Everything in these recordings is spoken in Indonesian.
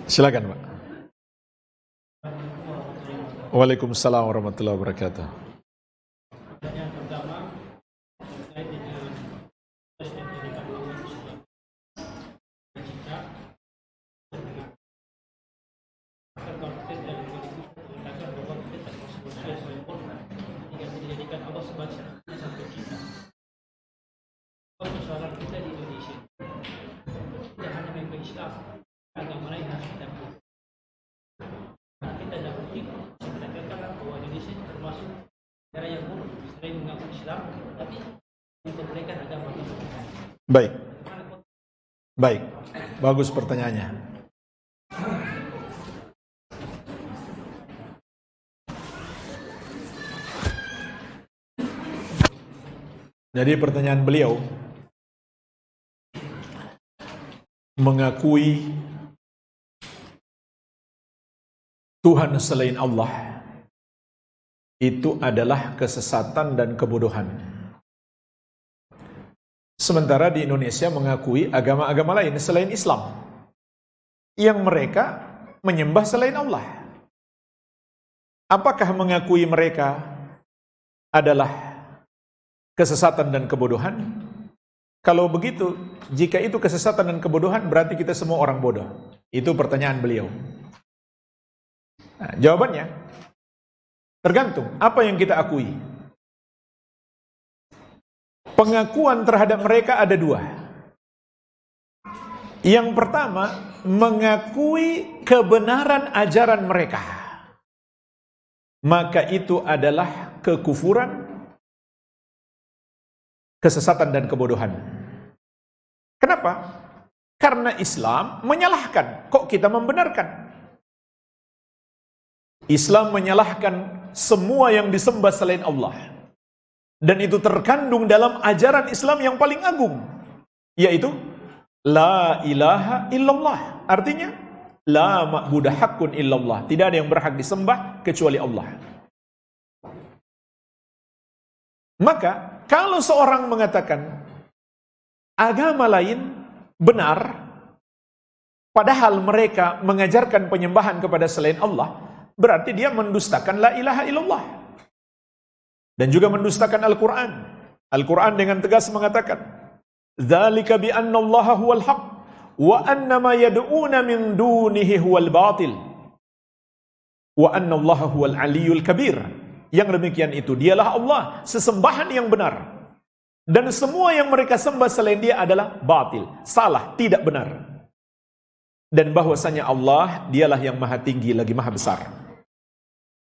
Silakan, Pak. Waalaikumsalam warahmatullahi wabarakatuh. Yang pertama terkait dengan tes yang diberikan oleh Islam. Jika terkonflik dan mengatakan bahwa kita termasuk manusia sempurna, jika dijadikan Allah sebagai satu kita. Persoalan kita di Indonesia tidak hanya memang Islam, agama lain harus kita pilih. Kita dapat itu kita katakan bahwa Indonesia termasuk negara yang buruk selain mengaku Islam, tapi memperbolehkan agama kita. Baik. Baik. Bagus pertanyaannya. Jadi pertanyaan beliau mengakui Tuhan selain Allah itu adalah kesesatan dan kebodohan. Sementara di Indonesia mengakui agama-agama lain selain Islam yang mereka menyembah selain Allah. Apakah mengakui mereka adalah kesesatan dan kebodohan? Kalau begitu, jika itu kesesatan dan kebodohan, berarti kita semua orang bodoh. Itu pertanyaan beliau. Nah, jawabannya tergantung apa yang kita akui. Pengakuan terhadap mereka ada dua. Yang pertama, mengakui kebenaran ajaran mereka. Maka itu adalah kekufuran, kesesatan dan kebodohan. Kenapa? Karena Islam menyalahkan, kok kita membenarkan? Islam menyalahkan semua yang disembah selain Allah. Dan itu terkandung dalam ajaran Islam yang paling agung, yaitu La ilaha illallah. Artinya La ma'budu haqqun illallah. Tidak ada yang berhak disembah kecuali Allah. Maka kalau seorang mengatakan agama lain benar, padahal mereka mengajarkan penyembahan kepada selain Allah, berarti dia mendustakan la ilaha illallah. Dan juga mendustakan Al-Quran. Al-Quran dengan tegas mengatakan, "Dzalika bi anna Allaha huwal haq wa anna ma yad'una min dunihi huwal batil wa anna Allaha huwal aliyyul kabir." Yang demikian itu dialah Allah, sesembahan yang benar. Dan semua yang mereka sembah selain dia adalah batil, salah, tidak benar. Dan bahwasanya Allah dialah yang maha tinggi lagi maha besar.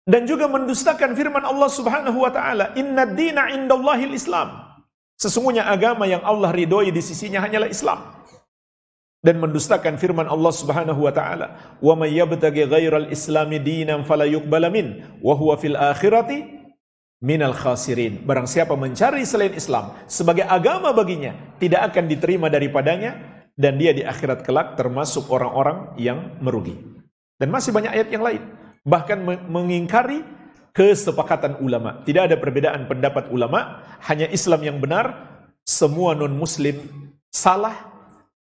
Dan juga mendustakan firman Allah Subhanahu wa taala, "Inna ad-dina 'indallahil Islam." Sesungguhnya agama yang Allah ridhoi di sisinya hanyalah Islam. Dan mendustakan firman Allah Subhanahu wa taala, "Wa may yabtaghi ghairal islami dinan fala yuqbala min wa huwa fil akhirati minal khasirin." Barang siapa mencari selain Islam sebagai agama baginya, tidak akan diterima daripadanya, dan dia di akhirat kelak termasuk orang-orang yang merugi. Dan masih banyak ayat yang lain. Bahkan mengingkari kesepakatan ulama. Tidak ada perbedaan pendapat ulama, hanya Islam yang benar, semua non-muslim salah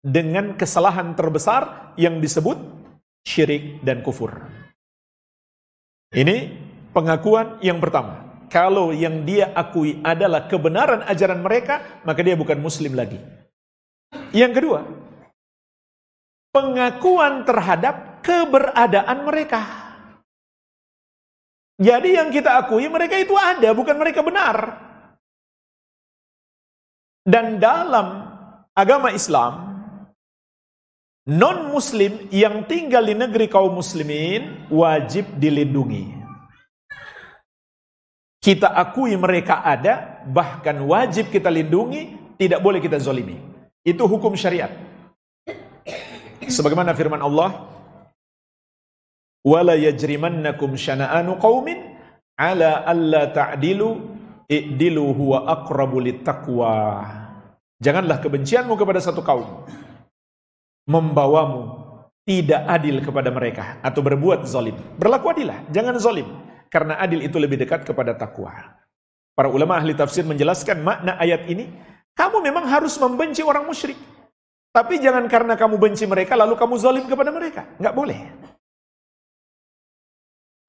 dengan kesalahan terbesar yang disebut syirik dan kufur. Ini pengakuan yang pertama. Kalau yang dia akui adalah kebenaran ajaran mereka, maka dia bukan muslim lagi. Yang kedua, pengakuan terhadap keberadaan mereka. Jadi yang kita akui mereka itu ada, bukan mereka benar. Dan dalam agama Islam, non-muslim yang tinggal di negeri kaum muslimin wajib dilindungi. Kita akui mereka ada, bahkan wajib kita lindungi, tidak boleh kita zalimi. Itu hukum syariat. Sebagaimana firman Allah, "Wala yajrimannakum syana'anu qaumin ala alla ta'dilu i'dilu huwa aqrabu littaqwa." Janganlah kebencianmu kepada satu kaum membawamu tidak adil kepada mereka atau berbuat zalim. Berlaku adillah, jangan zalim, karena adil itu lebih dekat kepada takwa. Para ulama ahli tafsir menjelaskan makna ayat ini, kamu memang harus membenci orang musyrik, Tapi jangan karena kamu benci mereka lalu kamu zalim kepada mereka. Nggak boleh.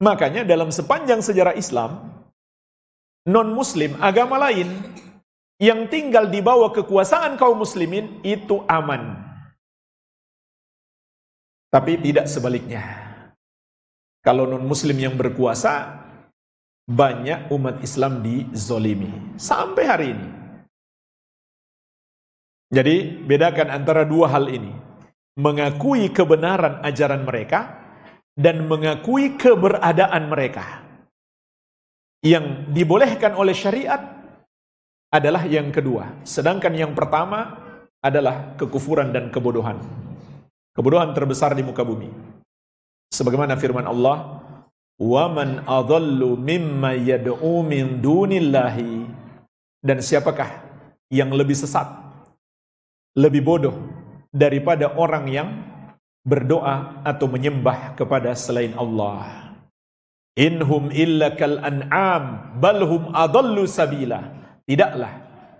Makanya dalam sepanjang sejarah Islam, non-muslim, agama lain yang tinggal di bawah kekuasaan kaum muslimin itu aman. Tapi tidak sebaliknya. Kalau non-muslim yang berkuasa, banyak umat Islam dizolimi. Sampai hari ini. Jadi, bedakan antara dua hal ini. Mengakui kebenaran ajaran mereka, dan mengakui keberadaan mereka. Yang dibolehkan oleh syariat adalah yang kedua. Sedangkan yang pertama adalah kekufuran dan kebodohan. Kebodohan terbesar di muka bumi. Sebagaimana firman Allah, وَمَنْ أَضَلُّ مِمَّا يَدْعُو مِنْ دُونِ اللَّهِ. Dan siapakah yang lebih sesat, lebih bodoh daripada orang yang berdoa atau menyembah kepada selain Allah. Inhum illa kal an'am balhum adallu sabila. Tidaklah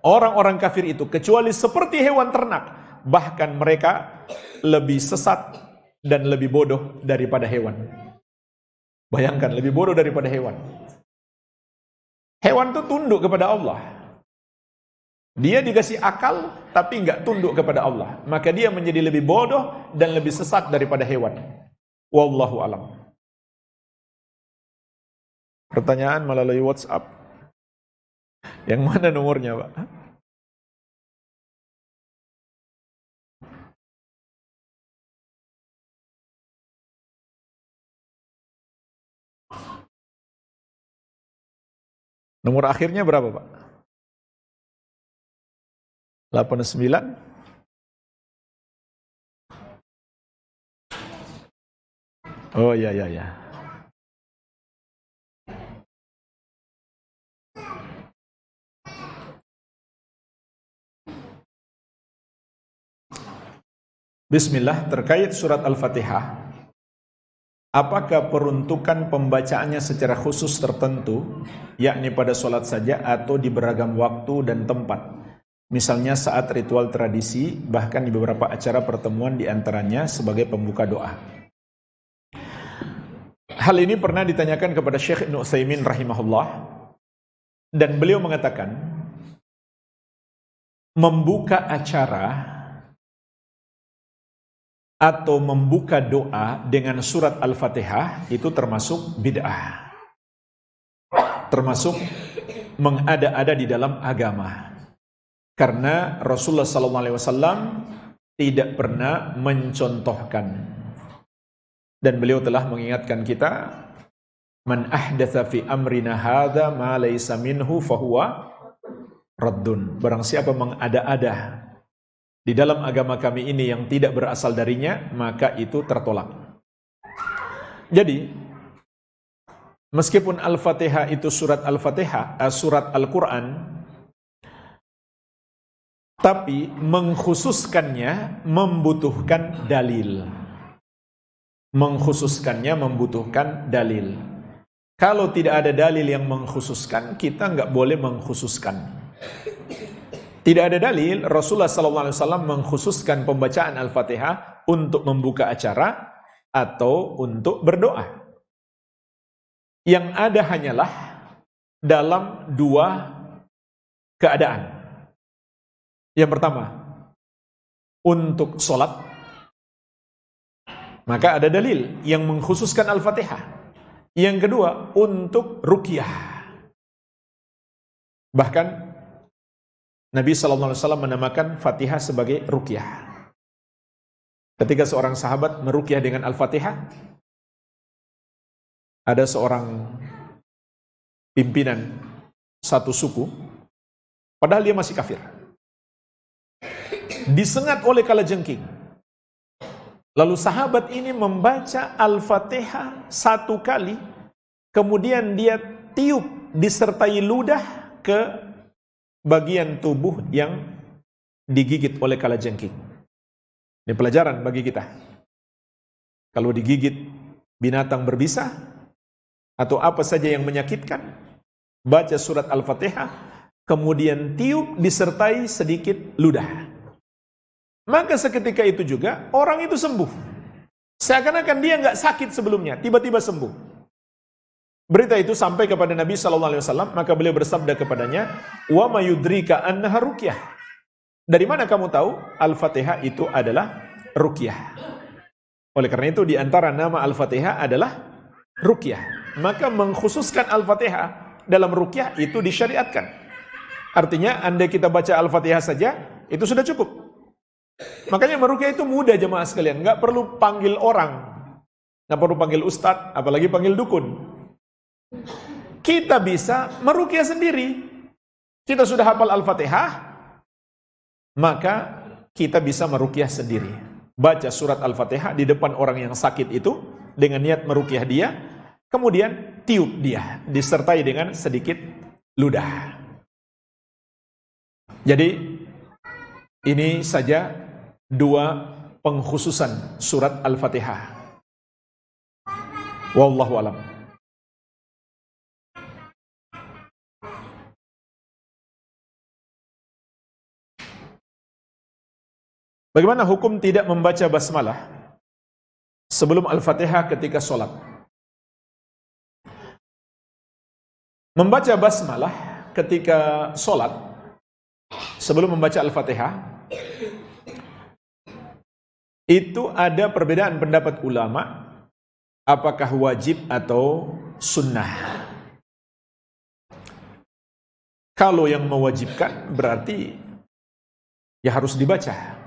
orang-orang kafir itu kecuali seperti hewan ternak, bahkan mereka lebih sesat dan lebih bodoh daripada hewan. Bayangkan, lebih bodoh daripada hewan. Hewan itu tunduk kepada Allah. Dia dikasih akal tapi enggak tunduk kepada Allah, maka dia menjadi lebih bodoh dan lebih sesat daripada hewan. Wallahu alam. Pertanyaan melalui WhatsApp. Yang mana nomornya, Pak? Nomor akhirnya berapa, Pak? 89? Oh iya. Bismillah, terkait surat Al-Fatihah, apakah peruntukan pembacaannya secara khusus tertentu, yakni pada sholat saja atau di beragam waktu dan tempat? Misalnya saat ritual tradisi, bahkan di beberapa acara pertemuan diantaranya sebagai pembuka doa. Hal ini pernah ditanyakan kepada Syekh Ibnu Utsaimin rahimahullah, dan beliau mengatakan, membuka acara atau membuka doa dengan surat Al-Fatihah itu termasuk bid'ah, termasuk mengada-ada di dalam agama. Karena Rasulullah SAW tidak pernah mencontohkan. Dan beliau telah mengingatkan kita, man ahdatsa fi amrina hadza ma laysa minhu fahuwa raddun. Barang siapa mengada-ada di dalam agama kami ini yang tidak berasal darinya, maka itu tertolak. Jadi, meskipun Al-Fatihah itu surat Al-Fatihah, surat Al-Quran, tapi mengkhususkannya membutuhkan dalil. Mengkhususkannya membutuhkan dalil. Kalau tidak ada dalil yang mengkhususkan, kita nggak boleh mengkhususkan. Tidak ada dalil Rasulullah SAW mengkhususkan pembacaan Al-Fatihah untuk membuka acara atau untuk berdoa. Yang ada hanyalah dalam dua keadaan. Yang pertama, untuk sholat, maka ada dalil yang mengkhususkan Al-Fatihah. Yang kedua, untuk ruqyah. Bahkan Nabi SAW menamakan Fatihah sebagai ruqyah. Ketika seorang sahabat meruqyah dengan Al-Fatihah, ada seorang pimpinan satu suku, padahal dia masih kafir, disengat oleh kalajengking. Lalu sahabat ini membaca Al-Fatihah satu kali, kemudian dia tiup disertai ludah ke bagian tubuh yang digigit oleh kalajengking. Ini pelajaran bagi kita. Kalau digigit binatang berbisa atau apa saja yang menyakitkan, baca surat Al-Fatihah, kemudian tiup disertai sedikit ludah. maka seketika itu juga orang itu sembuh. Seakan-akan dia nggak sakit sebelumnya, tiba-tiba sembuh. Berita itu sampai kepada Nabi SAW, maka beliau bersabda kepadanya, "Wa ma yudrika annaha ruqyah." Dari mana kamu tahu Al-Fatihah itu adalah ruqyah? Oleh karena itu di antara nama Al-Fatihah adalah ruqyah. Maka mengkhususkan Al-Fatihah dalam ruqyah itu disyariatkan. Artinya andai kita baca Al-Fatihah saja itu sudah cukup. Makanya meruqyah itu mudah jemaah sekalian, nggak perlu panggil orang, nggak perlu panggil ustadz, apalagi panggil dukun. Kita bisa meruqyah sendiri. Kita sudah hafal Al-Fatihah, maka kita bisa meruqyah sendiri. Baca surat Al-Fatihah di depan orang yang sakit itu dengan niat meruqyah dia, kemudian tiup dia disertai dengan sedikit ludah. Jadi ini saja 2 pengkhususan surat Al-Fatihah. Wallahu a'lam. Bagaimana hukum tidak membaca basmalah sebelum Al-Fatihah ketika sholat? Membaca basmalah ketika sholat sebelum membaca Al-Fatihah itu ada perbedaan pendapat ulama, apakah wajib atau sunnah. Kalau yang mewajibkan berarti ya harus dibaca.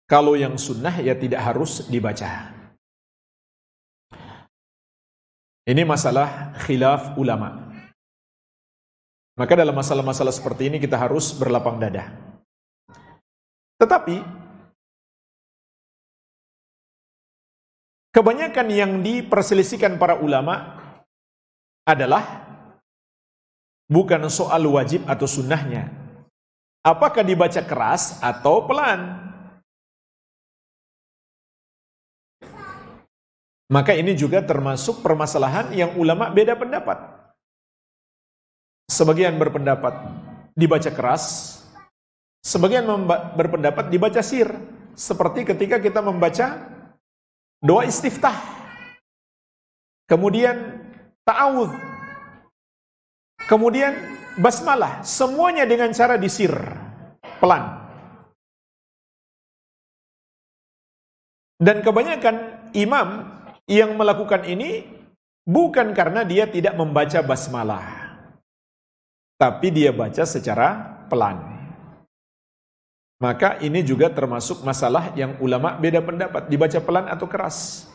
Kalau yang sunnah ya tidak harus dibaca. Ini masalah khilaf ulama. Maka dalam masalah-masalah seperti ini kita harus berlapang dada. Tetapi kebanyakan yang diperselisihkan para ulama adalah bukan soal wajib atau sunnahnya. Apakah dibaca keras atau pelan? Maka ini juga termasuk permasalahan yang ulama beda pendapat. Sebagian berpendapat dibaca keras, sebagian berpendapat dibaca sir. Seperti ketika kita membaca doa istiftah, kemudian ta'awudz, kemudian basmalah, semuanya dengan cara disir, pelan. Dan kebanyakan imam yang melakukan ini bukan karena dia tidak membaca basmalah, tapi dia baca secara pelan. Maka ini juga termasuk masalah yang ulama beda pendapat, dibaca pelan atau keras.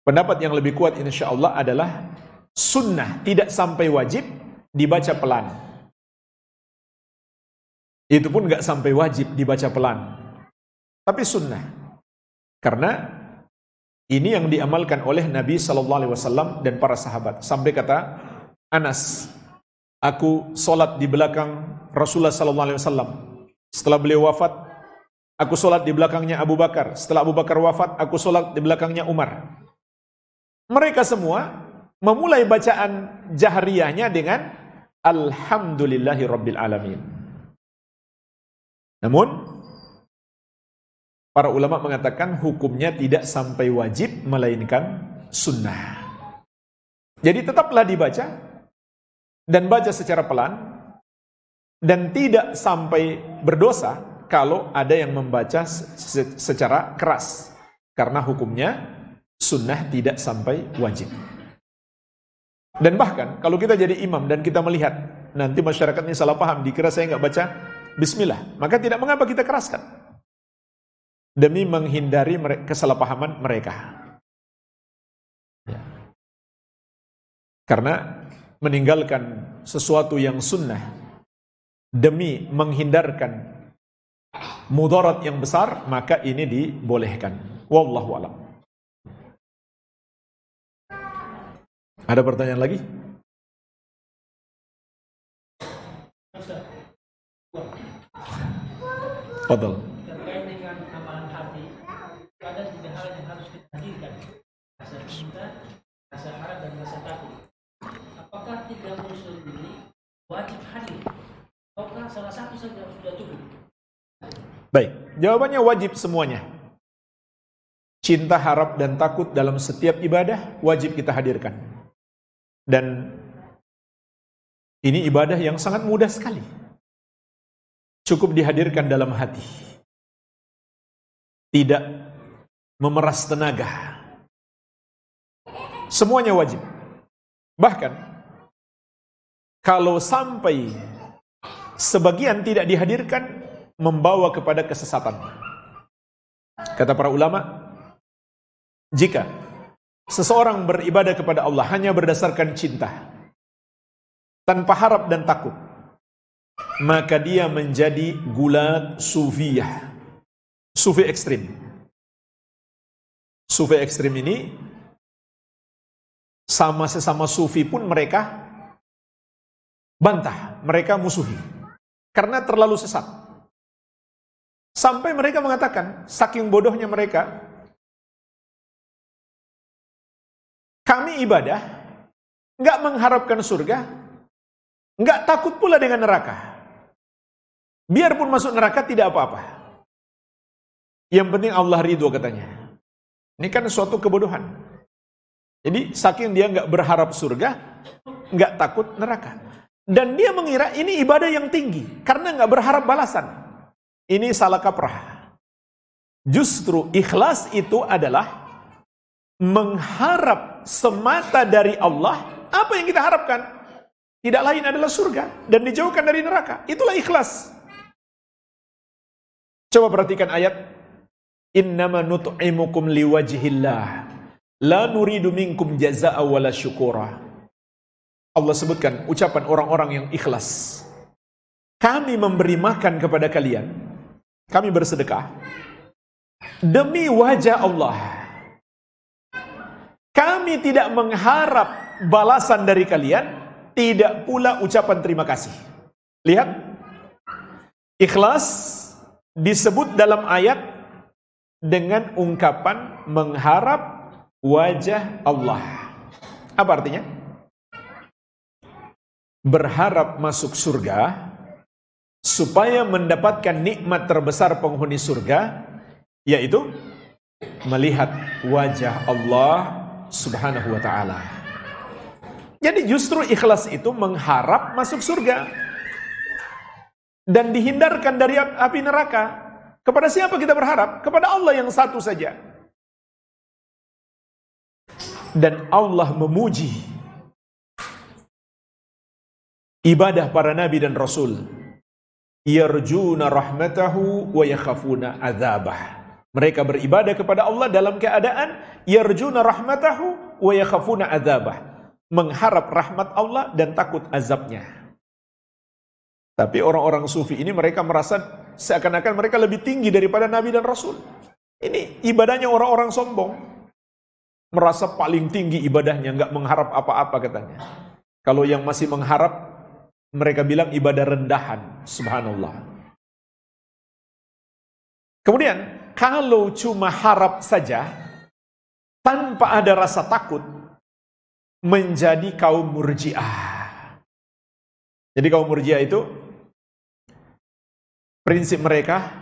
Pendapat yang lebih kuat insya Allah adalah sunnah, tidak sampai wajib dibaca pelan. Itu pun gak sampai wajib dibaca pelan, tapi sunnah. Karena ini yang diamalkan oleh Nabi SAW dan para sahabat. Sampai kata Anas, aku sholat di belakang Rasulullah SAW. Setelah beliau wafat, aku sholat di belakangnya Abu Bakar. Setelah Abu Bakar wafat, aku sholat di belakangnya Umar. Mereka semua memulai bacaan jahriyahnya dengan Alhamdulillahi Rabbil Alamin. Namun para ulama mengatakan hukumnya tidak sampai wajib, melainkan sunnah. Jadi tetaplah dibaca, dan baca secara pelan, dan tidak sampai berdosa kalau ada yang membaca secara keras. Karena hukumnya sunnah tidak sampai wajib. Dan bahkan kalau kita jadi imam dan kita melihat nanti masyarakat ini salah paham, dikira saya nggak baca bismillah, maka tidak mengapa kita keraskan, demi menghindari kesalahpahaman mereka. Ya. Karena meninggalkan sesuatu yang sunnah demi menghindarkan mudarat yang besar, maka ini dibolehkan. Wallahu a'lam. Ada pertanyaan lagi? Fadhal. Terkait dengan amalan hati, ada 3 hal yang harus kita hadirkan: rasa cinta, rasa harap, dan rasa takut. Apakah 3 unsur ini wajib hadir? Ataukah salah satu saja sudah cukup? Baik, jawabannya wajib semuanya. Cinta, harap, dan takut dalam setiap ibadah wajib kita hadirkan. Dan ini ibadah yang sangat mudah sekali. Cukup dihadirkan dalam hati. Tidak memeras tenaga. Semuanya wajib. Bahkan, kalau sampai sebagian tidak dihadirkan, membawa kepada kesesatan. Kata para ulama, jika seseorang beribadah kepada Allah hanya berdasarkan cinta, tanpa harap dan takut, maka dia menjadi gulat sufiyah, sufi ekstrim. Sufi ekstrim ini sama sesama sufi pun mereka bantah, mereka musuhi karena terlalu sesat. Sampai mereka mengatakan, saking bodohnya mereka, kami ibadah nggak mengharapkan surga, nggak takut pula dengan neraka. Biarpun masuk neraka tidak apa-apa. Yang penting Allah ridho, katanya. Ini kan suatu kebodohan. Jadi saking dia nggak berharap surga, nggak takut neraka. Dan dia mengira ini ibadah yang tinggi karena nggak berharap balasan. Ini salah kaprah. Justru ikhlas itu adalah mengharap semata dari Allah. Apa yang kita harapkan? Tidak lain adalah surga dan dijauhkan dari neraka. Itulah ikhlas. Coba perhatikan ayat. Innama nut'imukum liwajhillah la nuridu minkum jazaa'a wala syukura. Allah sebutkan ucapan orang-orang yang ikhlas. Kami memberi makan kepada kalian, kami bersedekah demi wajah Allah. Kami tidak mengharap balasan dari kalian, tidak pula ucapan terima kasih. Lihat, ikhlas disebut dalam ayat dengan ungkapan mengharap wajah Allah. Apa artinya? Berharap masuk surga supaya mendapatkan nikmat terbesar penghuni surga, yaitu melihat wajah Allah Subhanahu wa ta'ala. Jadi justru ikhlas itu mengharap masuk surga dan dihindarkan dari api neraka. Kepada siapa kita berharap? Kepada Allah yang satu saja. Dan Allah memuji ibadah para nabi dan rasul. Yarjuna rahmatahu wa yakhafuna adzabah. Mereka beribadah kepada Allah dalam keadaan yarjuna rahmatahu wa yakhafuna adzabah. Mengharap rahmat Allah dan takut azabnya. Tapi orang-orang sufi ini mereka merasa seakan-akan mereka lebih tinggi daripada nabi dan rasul. Ini ibadahnya orang-orang sombong. Merasa paling tinggi ibadahnya, enggak mengharap apa-apa katanya. Kalau yang masih mengharap, mereka bilang ibadah rendahan. Subhanallah. Kemudian, kalau cuma harap saja, tanpa ada rasa takut, menjadi kaum murji'ah. Jadi kaum murji'ah itu, prinsip mereka,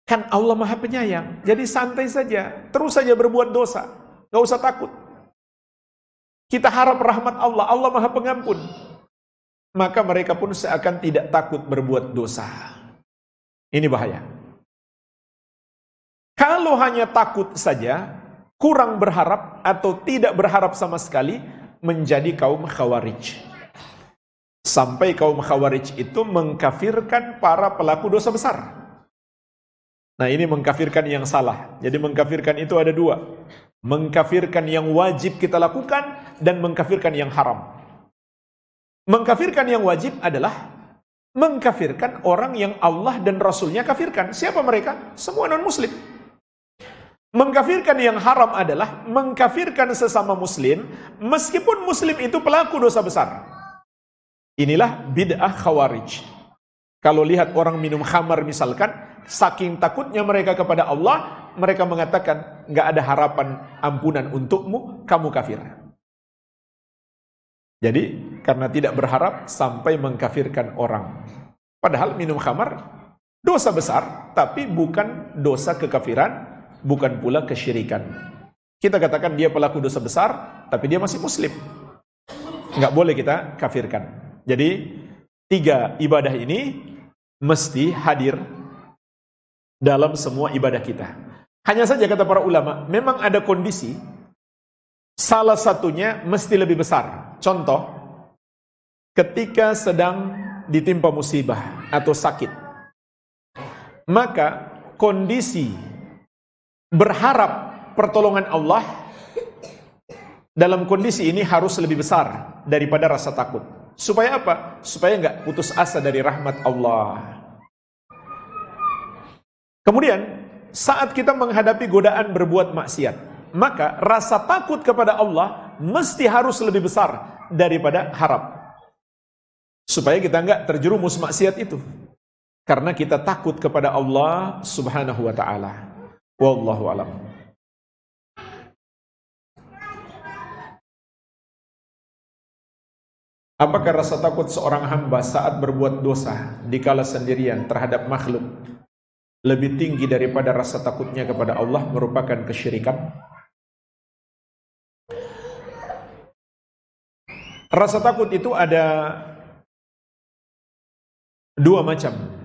kan Allah Maha Penyayang. Jadi santai saja, terus saja berbuat dosa. Gak usah takut. Kita harap rahmat Allah, Allah Maha Pengampun. Maka mereka pun seakan tidak takut berbuat dosa. Ini bahaya. Kalau hanya takut saja, kurang berharap atau tidak berharap sama sekali, menjadi kaum khawarij. Sampai kaum khawarij itu mengkafirkan para pelaku dosa besar. Nah, ini mengkafirkan yang salah. Jadi mengkafirkan itu ada dua. Mengkafirkan yang wajib kita lakukan dan mengkafirkan yang haram. Mengkafirkan yang wajib adalah mengkafirkan orang yang Allah dan Rasulnya kafirkan. Siapa mereka? Semua non-muslim. Mengkafirkan yang haram adalah mengkafirkan sesama muslim, meskipun muslim itu pelaku dosa besar. Inilah bid'ah khawarij. Kalau lihat orang minum khamar misalkan, saking takutnya mereka kepada Allah, mereka mengatakan, nggak ada harapan ampunan untukmu, kamu kafir. Jadi, karena tidak berharap sampai mengkafirkan orang. Padahal minum khamar, dosa besar, tapi bukan dosa kekafiran, bukan pula kesyirikan. Kita katakan dia pelaku dosa besar, tapi dia masih muslim. Nggak boleh kita kafirkan. Jadi 3 ibadah ini mesti hadir dalam semua ibadah kita. Hanya saja kata para ulama, memang ada kondisi salah satunya mesti lebih besar. Contoh, ketika sedang ditimpa musibah atau sakit, maka kondisi berharap pertolongan Allah dalam kondisi ini harus lebih besar daripada rasa takut. Supaya apa? Supaya nggak putus asa dari rahmat Allah. Kemudian saat kita menghadapi godaan berbuat maksiat, maka rasa takut kepada Allah mesti harus lebih besar daripada harap. Supaya kita nggak terjerumus maksiat itu. Karena kita takut kepada Allah Subhanahu wa ta'ala. Wallahu a'lam. Apakah rasa takut seorang hamba saat berbuat dosa dikala sendirian terhadap makhluk lebih tinggi daripada rasa takutnya kepada Allah merupakan kesyirikan? Rasa takut itu ada 2 macam.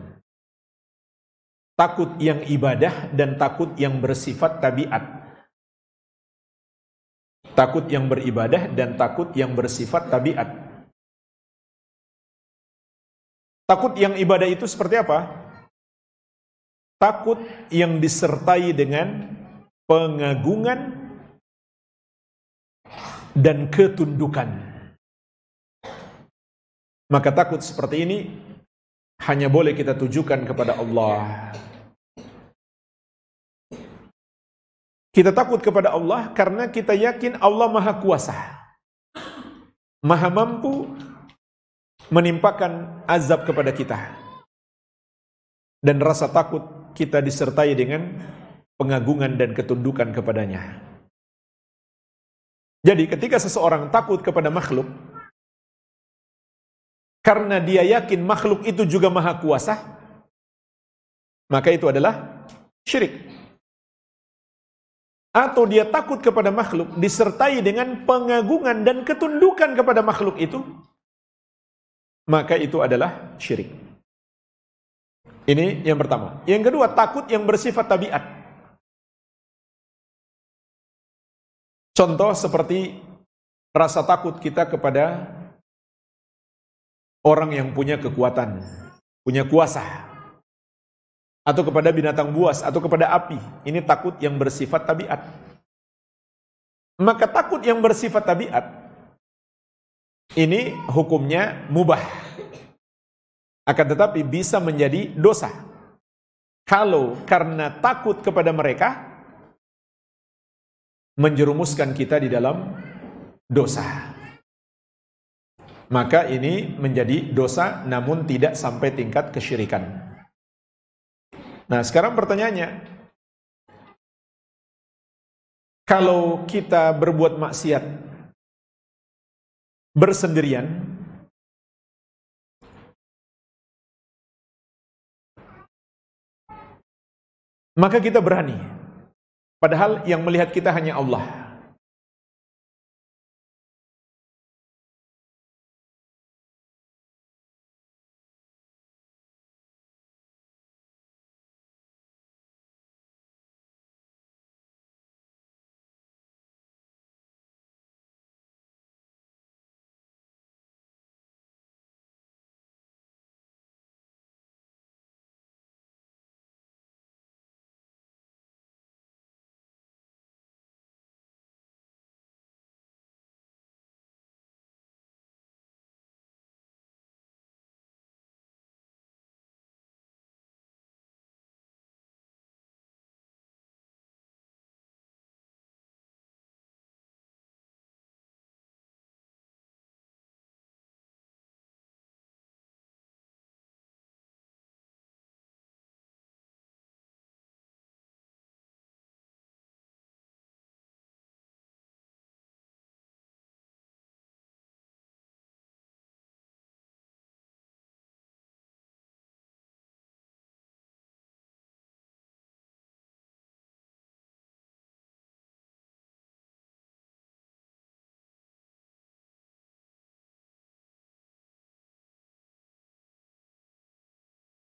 Takut yang ibadah dan takut yang bersifat tabiat. Takut yang beribadah dan takut yang bersifat tabiat. Takut yang ibadah itu seperti apa? Takut yang disertai dengan pengagungan dan ketundukan. Maka takut seperti ini hanya boleh kita tujukan kepada Allah. Kita takut kepada Allah karena kita yakin Allah Maha Kuasa, Maha mampu menimpakan azab kepada kita. Dan rasa takut kita disertai dengan pengagungan dan ketundukan kepadanya. Jadi ketika seseorang takut kepada makhluk karena dia yakin makhluk itu juga Maha Kuasa, maka itu adalah syirik. Atau dia takut kepada makhluk disertai dengan pengagungan dan ketundukan kepada makhluk itu, maka itu adalah syirik. Ini yang pertama. Yang kedua, takut yang bersifat tabiat. Contoh seperti rasa takut kita kepada orang yang punya kekuatan, punya kuasa, atau kepada binatang buas, atau kepada api. Ini takut yang bersifat tabiat. Maka takut yang bersifat tabiat ini hukumnya mubah. Akan tetapi bisa menjadi dosa kalau karena takut kepada mereka menjerumuskan kita di dalam dosa. Maka ini menjadi dosa namun tidak sampai tingkat kesyirikan. Nah, sekarang pertanyaannya, kalau kita berbuat maksiat bersendirian, maka kita berani, padahal yang melihat kita hanya Allah.